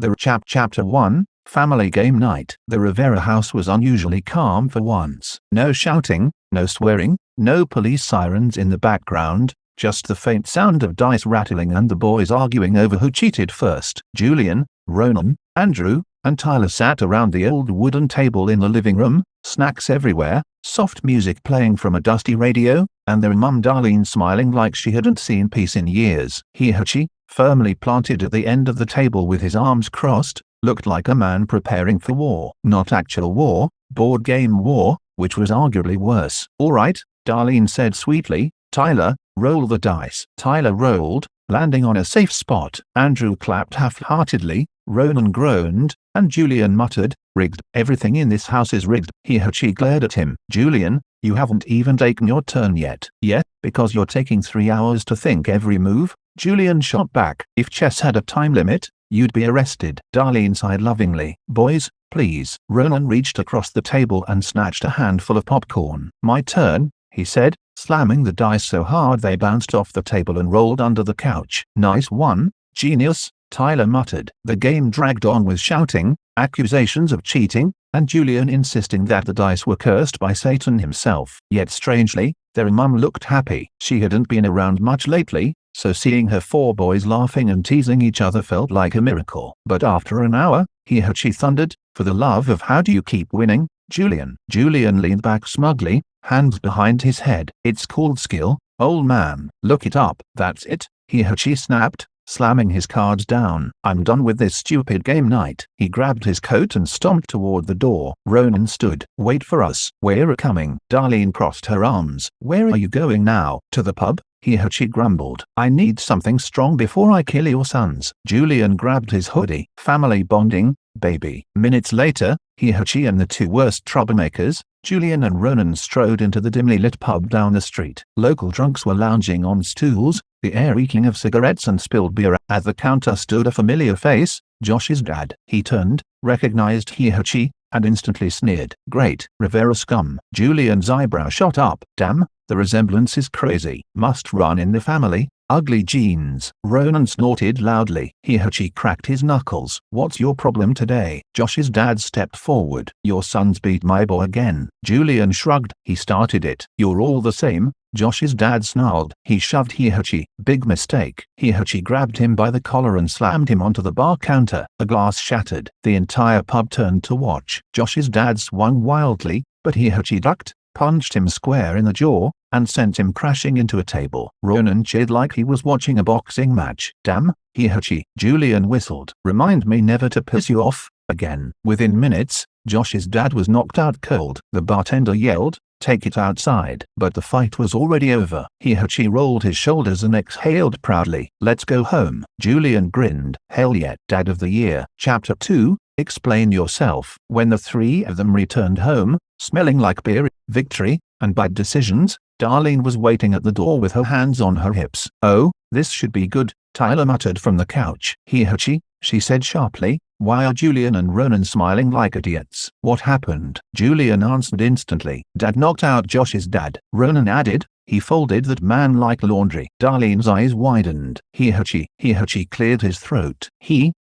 Chapter 1, Family Game Night. The Rivera house was unusually calm for once. No shouting, no swearing, no police sirens in the background, just the faint sound of dice rattling and the boys arguing over who cheated first. Julian, Ronan, Andrew, and Tyler sat around the old wooden table in the living room, snacks everywhere, soft music playing from a dusty radio, and their mum Darlene smiling like she hadn't seen peace in years. Hihachi, firmly planted at the end of the table with his arms crossed, looked like a man preparing for war. Not actual war, board game war, which was arguably worse. "All right," Darlene said sweetly. "Tyler, roll the dice." Tyler rolled, landing on a safe spot. Andrew clapped half-heartedly, Ronan groaned, and Julian muttered, "Rigged. Everything in this house is rigged." Hihachi glared at him. "Julian, you haven't even taken your turn yet." "Yeah, because you're taking 3 hours to think every move," Julian shot back. "If chess had a time limit, you'd be arrested." Darlene sighed lovingly. "Boys, please." Ronan reached across the table and snatched a handful of popcorn. "My turn," he said, slamming the dice so hard they bounced off the table and rolled under the couch. "Nice one, genius," Tyler muttered. The game dragged on with shouting, accusations of cheating, and Julian insisting that the dice were cursed by Satan himself. Yet strangely, their mum looked happy. She hadn't been around much lately, so seeing her 4 boys laughing and teasing each other felt like a miracle. But after an hour, Hihachi thundered, "For the love of how do you keep winning, Julian?" Julian leaned back smugly, hands behind his head. "It's called skill, old man. Look it up." "That's it," Hihachi snapped, slamming his cards down. "I'm done with this stupid game night." He grabbed his coat and stomped toward the door. Ronan stood. "Wait for us. We're coming." Darlene crossed her arms. "Where are you going now?" "To the pub," Hihachi grumbled. "I need something strong before I kill your sons." Julian grabbed his hoodie. "Family bonding, baby." Minutes later, Hihachi and the 2 worst troublemakers, Julian and Ronan, strode into the dimly lit pub down the street. Local drunks were lounging on stools, the air reeking of cigarettes and spilled beer. At the counter stood a familiar face, Josh's dad. He turned, recognized Hihachi, and instantly sneered. "Great, Rivera scum." Julian's eyebrow shot up. "Damn, the resemblance is crazy. Must run in the family. Ugly genes." Ronan snorted loudly. Hihachi cracked his knuckles. "What's your problem today?" Josh's dad stepped forward. "Your sons beat my boy again." Julian shrugged. "He started it." "You're all the same," Josh's dad snarled. He shoved Hihachi. "Big mistake." Hihachi grabbed him by the collar and slammed him onto the bar counter. A glass shattered. The entire pub turned to watch. Josh's dad swung wildly, but Hihachi ducked, punched him square in the jaw, and sent him crashing into a table. Ronan cheered like he was watching a boxing match. "Damn, Hihachi," Julian whistled. "Remind me never to piss you off again." Within minutes, Josh's dad was knocked out cold. The bartender yelled, "Take it outside." But the fight was already over. Hihachi rolled his shoulders and exhaled proudly. "Let's go home." Julian grinned. "Hell yeah." Dad of the Year. Chapter 2, Explain Yourself. When the 3 of them returned home, smelling like beer, victory, and bad decisions, Darlene was waiting at the door with her hands on her hips. "Oh, this should be good," Tyler muttered from the couch. "Hihachi," she said sharply, "why are Julian and Ronan smiling like idiots?" "What happened?" Julian answered instantly. "Dad knocked out Josh's dad." Ronan added, "He folded that man like laundry." Darlene's eyes widened. Hihachi cleared his throat. "He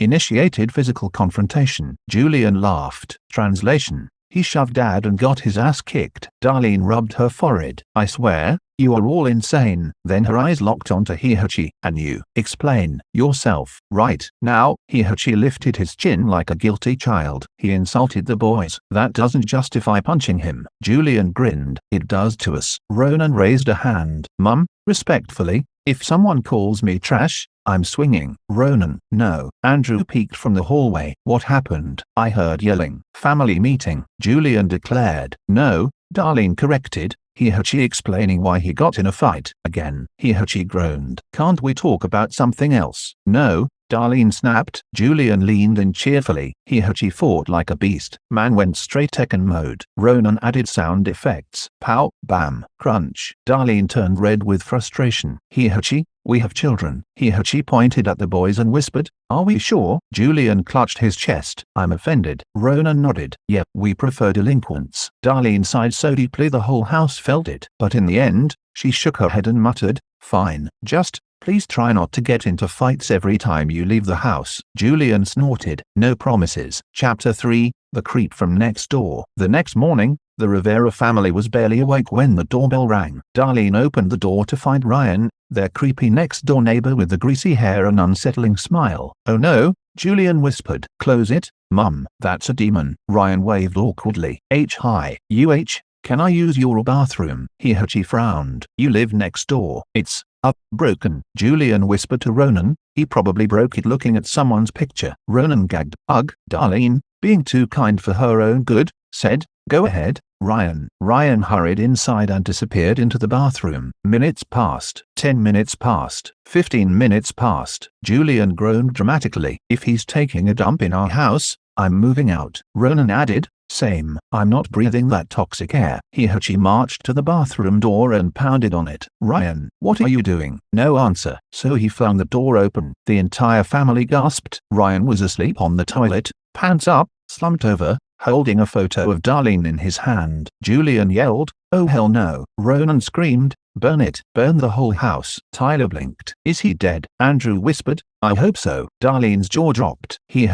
initiated physical confrontation." Julian laughed. Translation: He shoved Dad and got his ass kicked. Darlene rubbed her forehead. "I swear, you are all insane." Then her eyes locked onto Hihachi. "And you, explain yourself." "Right now." Hihachi lifted his chin like a guilty child. "He insulted the boys." "That doesn't justify punching him." Julian grinned. "It does to us." Ronan raised a hand. "Mum, respectfully, if someone calls me trash, I'm swinging." "Ronan." "No." Andrew peeked from the hallway. "What happened?" "I heard yelling." "Family meeting," Julian declared. "No," Darlene corrected, Hihachi explaining why he got in a fight again. Hihachi groaned. "Can't we talk about something else?" "No," Darlene snapped. Julian leaned in cheerfully. Hihachi fought like a beast. Man went straight Tekken mode. Ronan added sound effects. Pow, bam, crunch. Darlene turned red with frustration. "Hihachi, we have children." Hihachi pointed at the boys and whispered, "Are we sure?" Julian clutched his chest. "I'm offended." Ronan nodded. "Yep, we prefer delinquents." Darlene sighed so deeply the whole house felt it. But in the end, she shook her head and muttered, "Fine, just Please try not to get into fights every time you leave the house. Julian snorted. No promises. Chapter 3. The Creep from Next Door. The next morning, the Rivera family was barely awake when the doorbell rang. Darlene opened the door to find Ryan, their creepy next-door neighbor with the greasy hair and unsettling smile. "Oh no," Julian whispered. "Close it, Mum. That's a demon." Ryan waved awkwardly. Hi. Can I use your bathroom?" He frowned. "You live next door." "It's broken," Julian whispered to Ronan. "He probably broke it looking at someone's picture." Ronan gagged. "Ugh." Darlene, being too kind for her own good, said, "Go ahead, Ryan." Ryan hurried inside and disappeared into the bathroom. Minutes passed. 10 minutes passed. 15 minutes passed. Julian groaned dramatically. "If he's taking a dump in our house, I'm moving out." Ronan added, "Same. I'm not breathing that toxic air." He marched to the bathroom door and pounded on it. "Ryan, what are you doing?" No answer. So he flung the door open. The entire family gasped. Ryan was asleep on the toilet, pants up, slumped over, holding a photo of Darlene in his hand. Julian yelled, "Oh hell no." Ronan screamed, "Burn it. Burn the whole house." Tyler blinked. "Is he dead?" Andrew whispered, "I hope so." Darlene's jaw dropped. He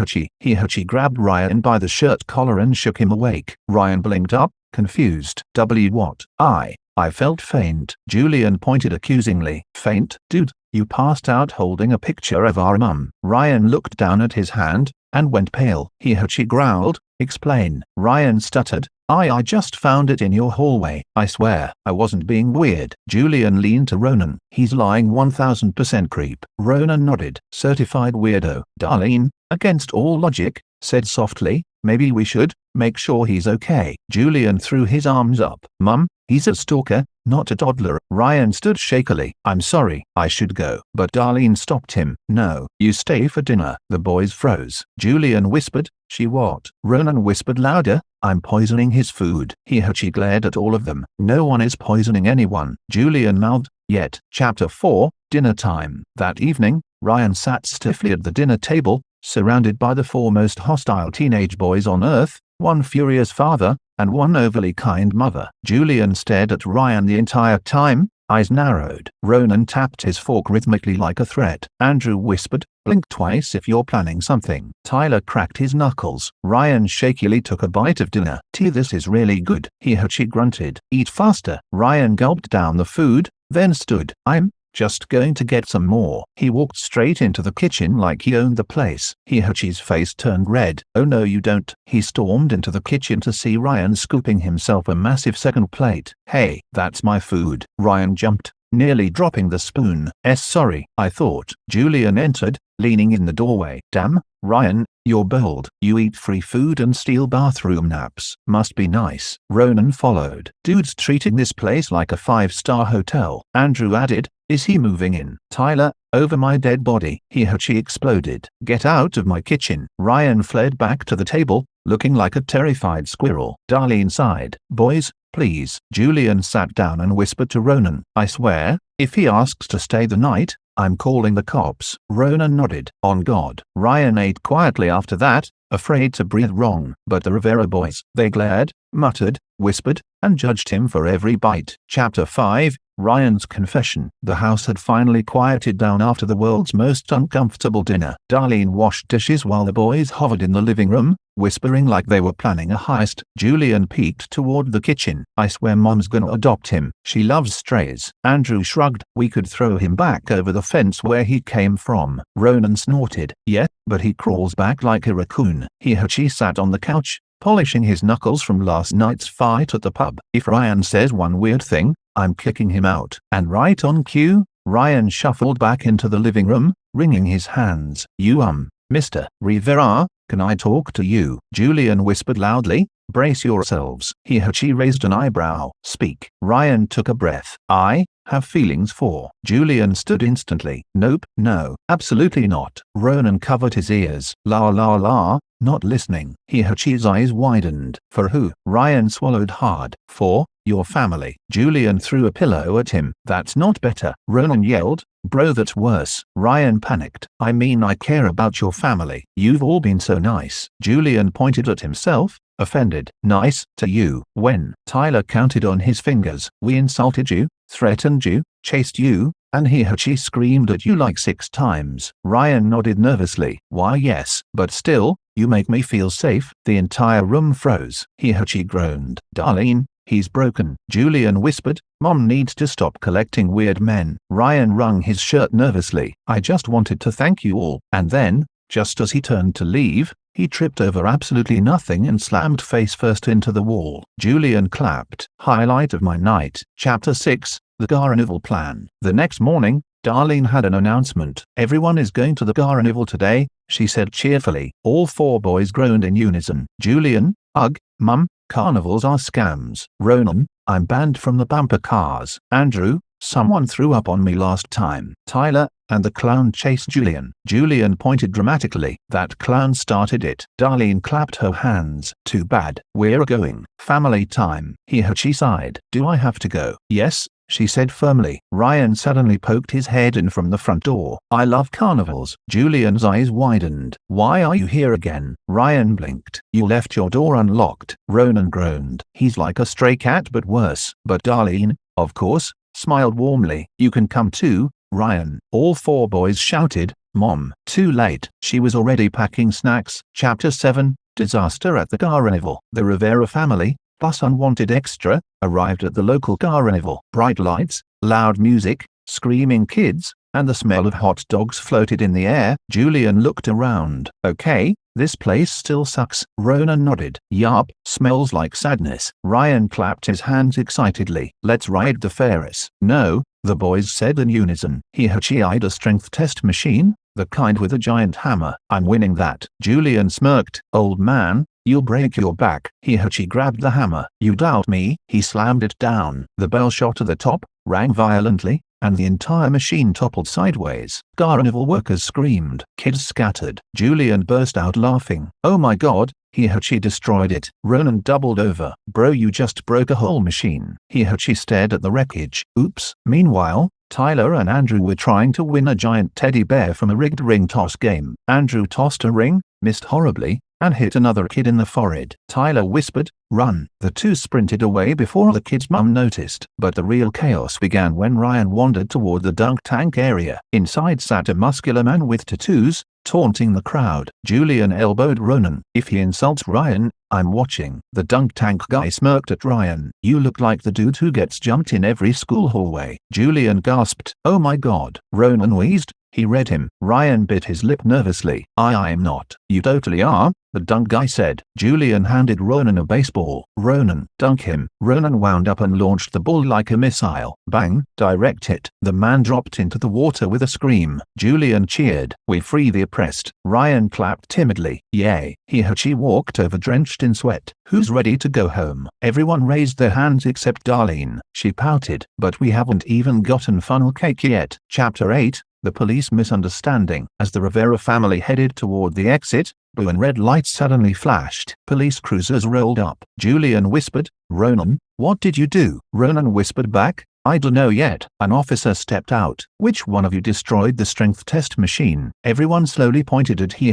grabbed Ryan by the shirt collar and shook him awake. Ryan blinked up, confused. What? I felt faint." Julian pointed accusingly. "Faint? Dude, you passed out holding a picture of our mum." Ryan looked down at his hand, and went pale. He growled, "Explain." Ryan stuttered, I just found it in your hallway. I swear, I wasn't being weird." Julian leaned to Ronan. "He's lying 1000% creep." Ronan nodded. "Certified weirdo." Darlene, against all logic, said softly, "Maybe we should make sure he's okay." Julian threw his arms up. "Mum, he's a stalker, not a toddler." Ryan stood shakily. "I'm sorry, I should go." But Darlene stopped him. "No, you stay for dinner." The boys froze. Julian whispered, "She what?" Ronan whispered louder, "I'm poisoning his food." He glared at all of them. "No one is poisoning anyone." Julian mouthed, "Yet." Chapter 4. Dinner time. That evening, Ryan sat stiffly at the dinner table, surrounded by the four most hostile teenage boys on earth, one furious father, and one overly kind mother. Julian stared at Ryan the entire time, eyes narrowed. Ronan tapped his fork rhythmically like a threat. Andrew whispered, "Blink twice if you're planning something." Tyler cracked his knuckles. Ryan shakily took a bite of dinner. "This is really good." He grunted. "Eat faster." Ryan gulped down the food, then stood. "I'm just going to get some more." He walked straight into the kitchen like he owned the place. Hi's face turned red. "Oh no you don't." He stormed into the kitchen to see Ryan scooping himself a massive second plate. "Hey, that's my food." Ryan jumped, nearly dropping the spoon. Sorry, I thought." Julian entered, leaning in the doorway. "Damn, Ryan, you're bold. You eat free food and steal bathroom naps. Must be nice." Ronan followed. "Dude's treating this place like a 5-star hotel." Andrew added, "Is he moving in?" Tyler, "Over my dead body." He exploded. "Get out of my kitchen." Ryan fled back to the table, looking like a terrified squirrel. Darlene sighed. "Boys, please." Julian sat down and whispered to Ronan, "I swear, if he asks to stay the night, I'm calling the cops." Ronan nodded. "On God." Ryan ate quietly after that, afraid to breathe wrong. But the Rivera boys, they glared, muttered, whispered, and judged him for every bite. Chapter 5. Ryan's confession. The house had finally quieted down after the world's most uncomfortable dinner. Darlene washed dishes while the boys hovered in the living room, whispering like they were planning a heist. Julian peeked toward the kitchen. "I swear Mom's gonna adopt him. She loves strays." Andrew shrugged. "We could throw him back over the fence where he came from." Ronan snorted. "Yeah, but he crawls back like a raccoon." He sat on the couch, polishing his knuckles from last night's fight at the pub. "If Ryan says one weird thing, I'm kicking him out." And right on cue, Ryan shuffled back into the living room, wringing his hands. Mr. Rivera, can I talk to you?" Julian whispered loudly. "Brace yourselves." He raised an eyebrow. "Speak." Ryan took a breath. "I have feelings for." Julian stood instantly. "Nope, no, absolutely not." Ronan covered his ears. La la la, not listening. His eyes widened. "For who?" Ryan swallowed hard. "For your family." Julian threw a pillow at him. "That's not better." Ronan yelled. "Bro, that's worse." Ryan panicked. "I mean, I care about your family. You've all been so nice." Julian pointed at himself, offended. "Nice to you? When?" Tyler counted on his fingers. "We insulted you, threatened you, chased you, And she screamed at you like 6 times. Ryan nodded nervously. Why yes, but still, you make me feel safe. The entire room froze. She groaned. Darlene, he's broken. Julian whispered. Mom needs to stop collecting weird men. Ryan wrung his shirt nervously. I just wanted to thank you all. And then, just as he turned to leave, he tripped over absolutely nothing and slammed face first into the wall. Julian clapped. Highlight of my night. Chapter 6, The Carnival Plan. The next morning, Darlene had an announcement. Everyone is going to the carnival today, she said cheerfully. All 4 boys groaned in unison. Julian, ugh, Mum, carnivals are scams. Ronan, I'm banned from the bumper cars. Andrew, someone threw up on me last time. Tyler, and the clown chased Julian. Julian pointed dramatically. That clown started it. Darlene clapped her hands. Too bad. We're going. Family time. She sighed. Do I have to go? Yes, she said firmly. Ryan suddenly poked his head in from the front door. I love carnivals. Julian's eyes widened. Why are you here again? Ryan blinked. You left your door unlocked. Ronan groaned. He's like a stray cat but worse. But Darlene, of course, smiled warmly. You can come too, Ryan. All 4 boys shouted. Mom. Too late. She was already packing snacks. Chapter 7, Disaster at the Carnival. The Rivera family, plus unwanted extra, arrived at the local carnival. Bright lights, loud music, screaming kids, and the smell of hot dogs floated in the air. Julian looked around. Okay, this place still sucks. Ronan nodded. Yup, smells like sadness. Ryan clapped his hands excitedly. Let's ride the Ferris. No, the boys said in unison. She eyed a strength test machine, the kind with a giant hammer. I'm winning that. Julian smirked. Old man, you'll break your back. She grabbed the hammer. You doubt me? He slammed it down. The bell shot to the top, rang violently, and the entire machine toppled sideways. Carnival workers screamed. Kids scattered. Julian burst out laughing. Oh my god, she destroyed it. Ronan doubled over. Bro, you just broke a whole machine. She stared at the wreckage. Oops. Meanwhile, Tyler and Andrew were trying to win a giant teddy bear from a rigged ring toss game. Andrew tossed a ring, missed horribly, and hit another kid in the forehead. Tyler whispered, "Run." The 2 sprinted away before the kid's mum noticed. But the real chaos began when Ryan wandered toward the dunk tank area. Inside sat a muscular man with tattoos, taunting the crowd. Julian elbowed Ronan. If he insults Ryan, I'm watching. The dunk tank guy smirked at Ryan. You look like the dude who gets jumped in every school hallway. Julian gasped. Oh my god. Ronan wheezed. He read him. Ryan bit his lip nervously. I'm not. You totally are, the dunk guy said. Julian handed Ronan a baseball. Ronan, dunk him. Ronan wound up and launched the ball like a missile. Bang, direct hit. The man dropped into the water with a scream. Julian cheered. We free the oppressed. Ryan clapped timidly. Yay. She walked over drenched in sweat. Who's ready to go home? Everyone raised their hands except Darlene. She pouted. But we haven't even gotten funnel cake yet. Chapter 8, The Police Misunderstanding. As the Rivera family headed toward the exit, blue and red lights suddenly flashed. Police cruisers rolled up. Julian whispered, Ronan, what did you do? Ronan whispered back, I don't know yet. An officer stepped out. Which one of you destroyed the strength test machine? Everyone slowly pointed at He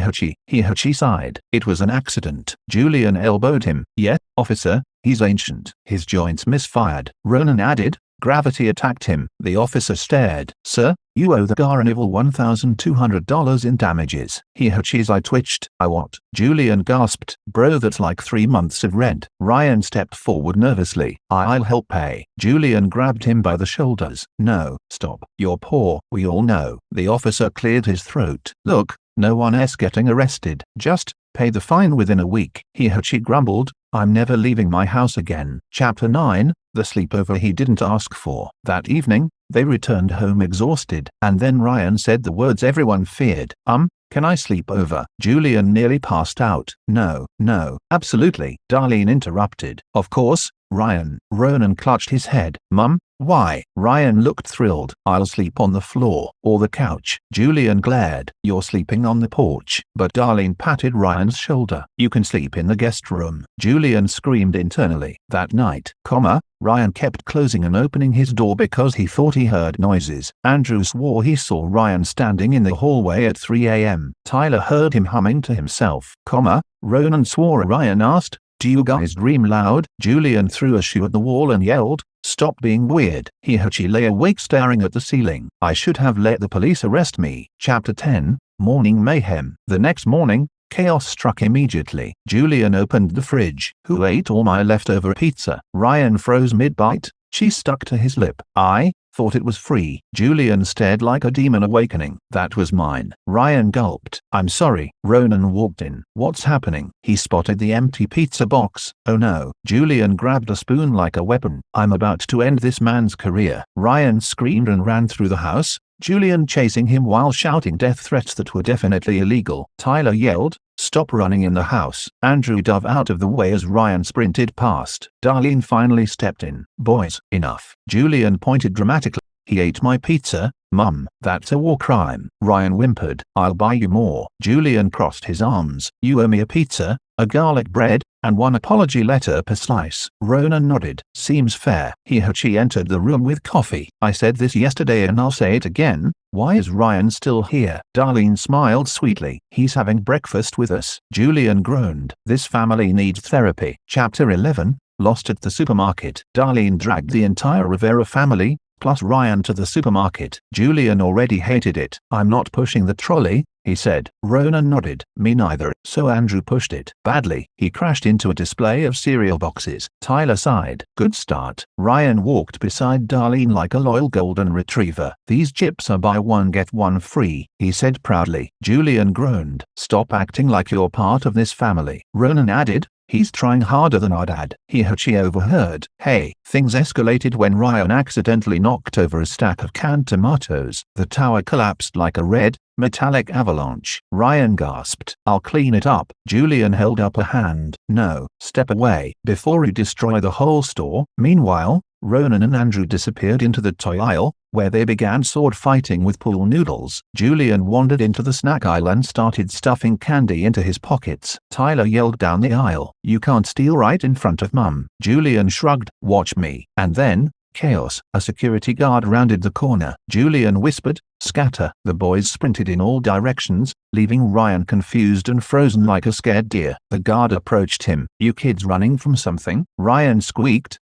sighed. It was an accident. Julian elbowed him. Yeah, officer, he's ancient. His joints misfired. Ronan added, gravity attacked him. The officer stared. Sir, you owe the carnival $1,200 in damages. His eye twitched. I what? Julian gasped. Bro, that's like 3 months of rent. Ryan stepped forward nervously. I'll help pay. Julian grabbed him by the shoulders. No, stop. You're poor. We all know. The officer cleared his throat. Look, no one else getting arrested. Just pay the fine within a week. She grumbled. I'm never leaving my house again. Chapter 9, The Sleepover He Didn't Ask For. That evening, they returned home exhausted, and then Ryan said the words everyone feared. Can I sleep over? Julian nearly passed out. No, absolutely, Darlene interrupted. Of course, Ryan. Ronan clutched his head. Mum, why? Ryan looked thrilled. I'll sleep on the floor, or the couch. Julian glared. You're sleeping on the porch. But Darlene patted Ryan's shoulder. You can sleep in the guest room. Julian screamed internally. That night, Ryan kept closing and opening his door because he thought he heard noises. Andrew swore he saw Ryan standing in the hallway at 3 a.m. Tyler heard him humming to himself. Ronan swore. Ryan asked, do you guys dream loud? Julian threw a shoe at the wall and yelled, Stop being weird. He lay awake staring at the ceiling. I should have let the police arrest me. Chapter 10. Morning Mayhem. The next morning, chaos struck immediately. Julian opened the fridge. Who ate all my leftover pizza? Ryan froze mid-bite. Cheese stuck to his lip. I thought it was free. Julian stared like a demon awakening. That was mine. Ryan gulped. I'm sorry. Ronan walked in. What's happening? He spotted the empty pizza box. Oh no. Julian grabbed a spoon like a weapon. I'm about to end this man's career. Ryan screamed and ran through the house, Julian chasing him while shouting death threats that were definitely illegal. Tyler yelled, "Stop running in the house." Andrew dove out of the way as Ryan sprinted past. Darlene finally stepped in. "Boys, enough." Julian pointed dramatically. "He ate my pizza, Mum. That's a war crime." Ryan whimpered. "I'll buy you more." Julian crossed his arms. "You owe me a pizza, a garlic bread, and one apology letter per slice." Ronan nodded. "Seems fair." He entered the room with coffee. "I said this yesterday and I'll say it again. Why is Ryan still here?" Darlene smiled sweetly. "He's having breakfast with us." Julian groaned. "This family needs therapy." Chapter 11. Lost at the supermarket. Darlene dragged the entire Rivera family, plus Ryan, to the supermarket. Julian already hated it. "I'm not pushing the trolley," he said. Ronan nodded. "Me neither." So Andrew pushed it. Badly. He crashed into a display of cereal boxes. Tyler sighed. "Good start." Ryan walked beside Darlene like a loyal golden retriever. "These chips are buy one get one free," he said proudly. Julian groaned. "Stop acting like you're part of this family." Ronan added, "He's trying harder than our dad." He overheard. Hey, things escalated when Ryan accidentally knocked over a stack of canned tomatoes. The tower collapsed like a red, metallic avalanche. Ryan gasped. "I'll clean it up." Julian held up a hand. "No, step away before you destroy the whole store." Meanwhile, Ronan and Andrew disappeared into the toy aisle, where they began sword fighting with pool noodles. Julian wandered into the snack aisle and started stuffing candy into his pockets. Tyler yelled down the aisle, "You can't steal right in front of Mum." Julian shrugged. "Watch me." And then, chaos. A security guard rounded the corner. Julian whispered, "Scatter." The boys sprinted in all directions, leaving Ryan confused and frozen like a scared deer. The guard approached him. "You kids running from something?" Ryan squeaked,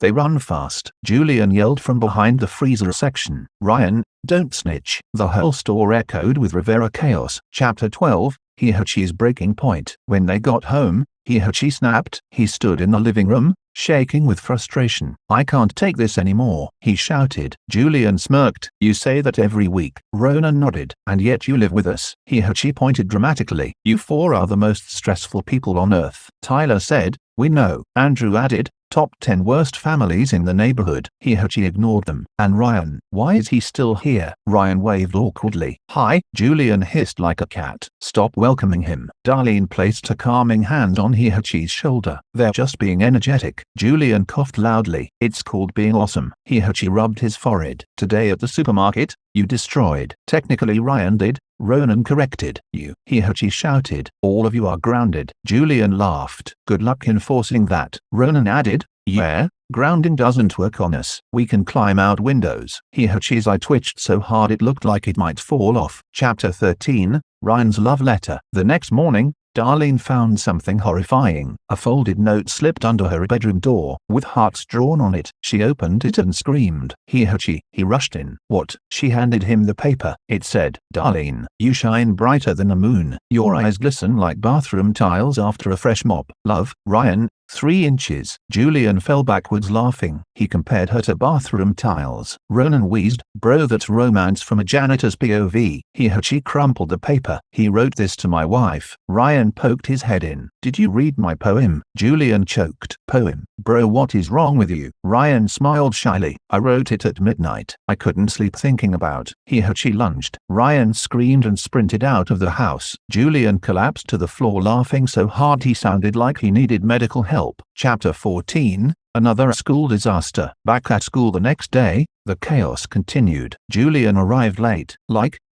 They run fast." Julian yelled from behind the freezer section. "Ryan, don't snitch." The whole store echoed with Rivera chaos. Chapter 12. Hihachi's breaking point. When they got home, Hihachi snapped. He stood in the living room, shaking with frustration. "I can't take this anymore," he shouted. Julian smirked. "You say that every week." Ronan nodded. "And yet you live with us." Hihachi pointed dramatically. "You four are the most stressful people on earth." Tyler said, "We know." Andrew added, "Top 10 worst families in the neighborhood." Hihachi ignored them. "And Ryan, why is he still here?" Ryan waved awkwardly. "Hi." Julian hissed like a cat. "Stop welcoming him." Darlene placed a calming hand on Hihachi's shoulder. "They're just being energetic." Julian coughed loudly. "It's called being awesome." Hihachi rubbed his forehead. "Today at the supermarket, you destroyed." "Technically Ryan did," Ronan corrected. "You." Hihachi shouted. "All of you are grounded." Julian laughed. "Good luck enforcing that." Ronan added, "Yeah, grounding doesn't work on us. We can climb out windows." Hihachi's eye twitched so hard it looked like it might fall off. Chapter 13. Ryan's love letter. The next morning, Darlene found something horrifying. A folded note slipped under her bedroom door, with hearts drawn on it. She opened it and screamed. "Hihachi." He rushed in. "What?" She handed him the paper. It said, "Darlene, you shine brighter than the moon. Your eyes glisten like bathroom tiles after a fresh mop. Love, Ryan, 3 inches. Julian fell backwards laughing. He compared her to bathroom tiles. Ronan wheezed, "Bro, that's romance from a janitor's POV." Hihachi crumpled the paper. "He wrote this to my wife." Ryan poked his head in. "Did you read my poem?" Julian choked. "Poem? Bro, what is wrong with you?" Ryan smiled shyly. "I wrote it at midnight. I couldn't sleep thinking about." Hihachi lunged. Ryan screamed and sprinted out of the house. Julian collapsed to the floor laughing so hard he sounded like he needed medical help. Chapter 14. Another school disaster. Back at school the next day, the chaos continued. Julian arrived late,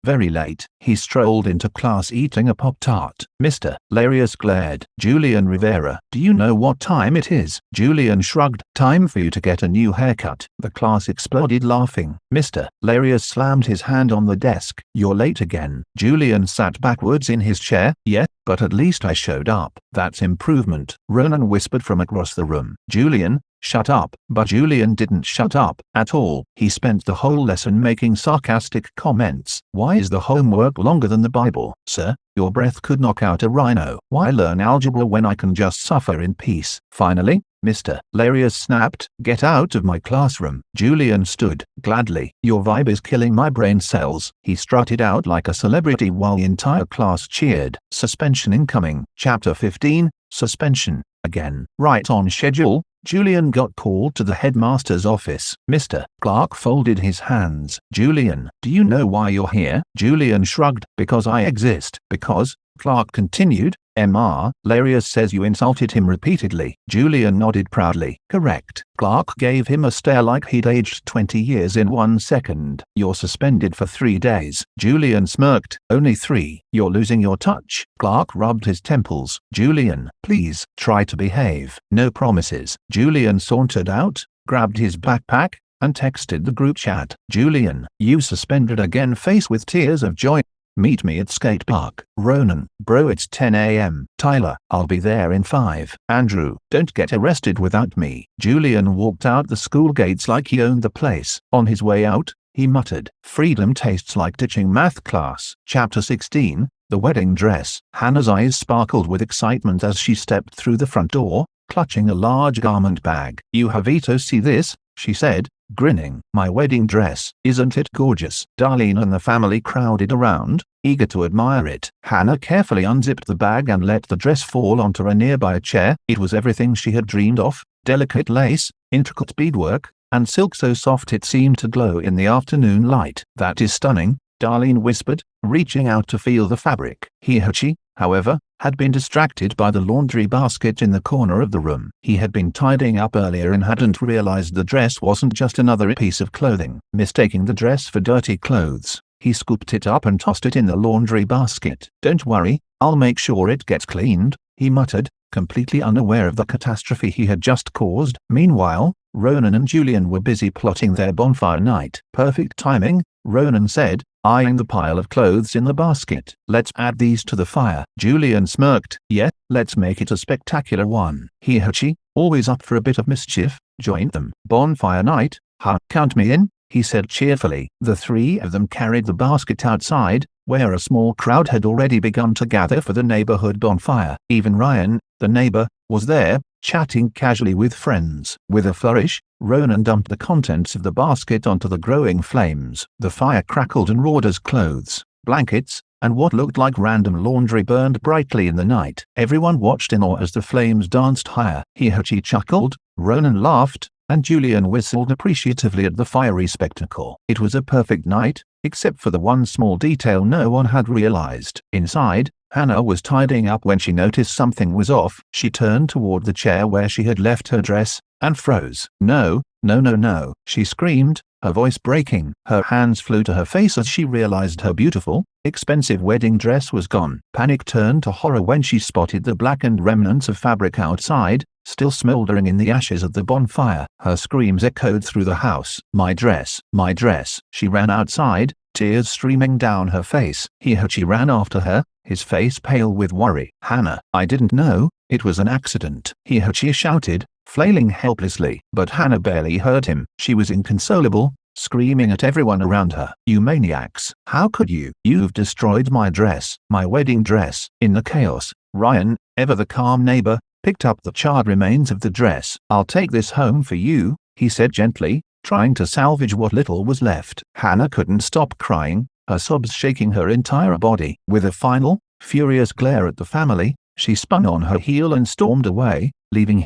very late. He strolled into class eating a Pop-Tart. "Mr. Larius glared. Julian Rivera, do you know what time it is?" Julian shrugged. "Time for you to get a new haircut." The class exploded laughing. Mr. Larius slammed his hand on the desk. "You're late again." Julian sat backwards in his chair. "Yeah, but at least I showed up." "That's improvement," Ronan whispered from across the room. Julian, shut up. But Julian didn't shut up at all. He spent the whole lesson making sarcastic comments. Why is the homework longer than the Bible, sir? Your breath could knock out a rhino. Why learn algebra when I can just suffer in peace? Finally, Mr. Larius snapped, "Get out of my classroom." Julian stood, gladly. "Your vibe is killing my brain cells." He strutted out like a celebrity while the entire class cheered. Suspension incoming. Chapter 15, Suspension. Again. Right on schedule, Julian got called to the headmaster's office. Mr. Clark folded his hands. "Julian, do you know why you're here?" Julian shrugged. "Because I exist." "Because?" Clark continued. "Mr. Larius says you insulted him repeatedly." Julian nodded proudly. "Correct." Clark gave him a stare like he'd aged 20 years in 1 second. "You're suspended for 3 days." Julian smirked. "Only 3. You're losing your touch." Clark rubbed his temples. "Julian, please, try to behave." "No promises." Julian sauntered out, grabbed his backpack, and texted the group chat. "Julian, you suspended again." Face with tears of joy. "Meet me at skate park." Ronan, "Bro, it's 10 a.m. Tyler, I'll be there in 5. Andrew, don't get arrested without me." Julian walked out the school gates like he owned the place. On his way out, he muttered, "Freedom tastes like ditching math class." Chapter 16, The Wedding Dress. Hannah's eyes sparkled with excitement as she stepped through the front door, clutching a large garment bag. "You have to see this," she said, grinning. "My wedding dress. Isn't it gorgeous?" Darlene and the family crowded around, eager to admire it. Hannah carefully unzipped the bag and let the dress fall onto a nearby chair. It was everything she had dreamed of: delicate lace, intricate beadwork, and silk so soft it seemed to glow in the afternoon light. "That is stunning," Darlene whispered, reaching out to feel the fabric. She, however, had been distracted by the laundry basket in the corner of the room. He had been tidying up earlier and hadn't realized the dress wasn't just another piece of clothing. Mistaking the dress for dirty clothes, he scooped it up and tossed it in the laundry basket. "Don't worry, I'll make sure it gets cleaned," he muttered, completely unaware of the catastrophe he had just caused. Meanwhile, Ronan and Julian were busy plotting their bonfire night. "Perfect timing," Ronan said, eyeing the pile of clothes in the basket. "Let's add these to the fire." Julian smirked. "Yeah, let's make it a spectacular one." She, always up for a bit of mischief, joined them. "Bonfire night, huh? Count me in," he said cheerfully. The 3 of them carried the basket outside, where a small crowd had already begun to gather for the neighborhood bonfire. Even Ryan, the neighbor, was there, chatting casually with friends. With a flourish, Ronan dumped the contents of the basket onto the growing flames. The fire crackled and roared as clothes, blankets, and what looked like random laundry burned brightly in the night. Everyone watched in awe as the flames danced higher. She chuckled, Ronan laughed, and Julian whistled appreciatively at the fiery spectacle. It was a perfect night, except for the one small detail no one had realized. Inside, Hannah was tidying up when she noticed something was off. She turned toward the chair where she had left her dress, and froze. "No, no, no, no," she screamed, her voice breaking. Her hands flew to her face as she realized her beautiful, expensive wedding dress was gone. Panic turned to horror when she spotted the blackened remnants of fabric outside, still smoldering in the ashes of the bonfire. Her screams echoed through the house. My dress, my dress." She ran outside, tears streaming down her face. She ran after her, his face pale with worry. "Hannah, I didn't know, it was an accident," she shouted, flailing helplessly. But Hannah barely heard him. She was inconsolable, screaming at everyone around her. "You maniacs, how could you? You've destroyed my dress, my wedding dress." In the chaos, Ryan, ever the calm neighbor, picked up the charred remains of the dress. "I'll take this home for you," he said gently, trying to salvage what little was left. Hannah couldn't stop crying, her sobs shaking her entire body. With a final, furious glare at the family, she spun on her heel and stormed away, leaving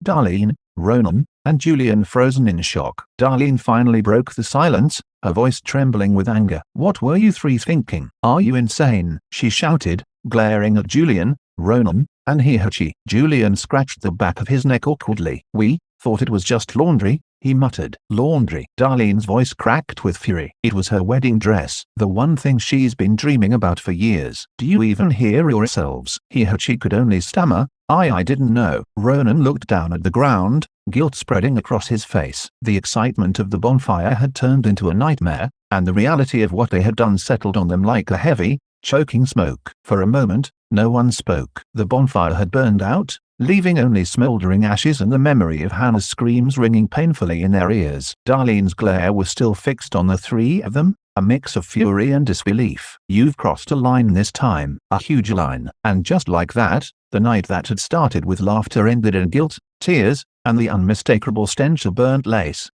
Darlene, Ronan, and Julian frozen in shock. Darlene finally broke the silence, her voice trembling with anger. "What were you 3 thinking? Are you insane?" she shouted, glaring at Julian, Ronan, and Julian scratched the back of his neck awkwardly. "We thought it was just laundry," he muttered. "Laundry?" Darlene's voice cracked with fury. It was her wedding dress, the one thing she's been dreaming about for years. "Do you even hear yourselves?" She could only stammer, I didn't know." Ronan looked down at the ground, guilt spreading across his face. The excitement of the bonfire had turned into a nightmare, and the reality of what they had done settled on them like a heavy, choking smoke. For a moment, no one spoke. The bonfire had burned out, leaving only smoldering ashes and the memory of Hannah's screams ringing painfully in their ears. Darlene's glare was still fixed on the three of them, a mix of fury and disbelief. "You've crossed a line this time, a huge line." And just like that, the night that had started with laughter ended in guilt, tears, and the unmistakable stench of burnt lace.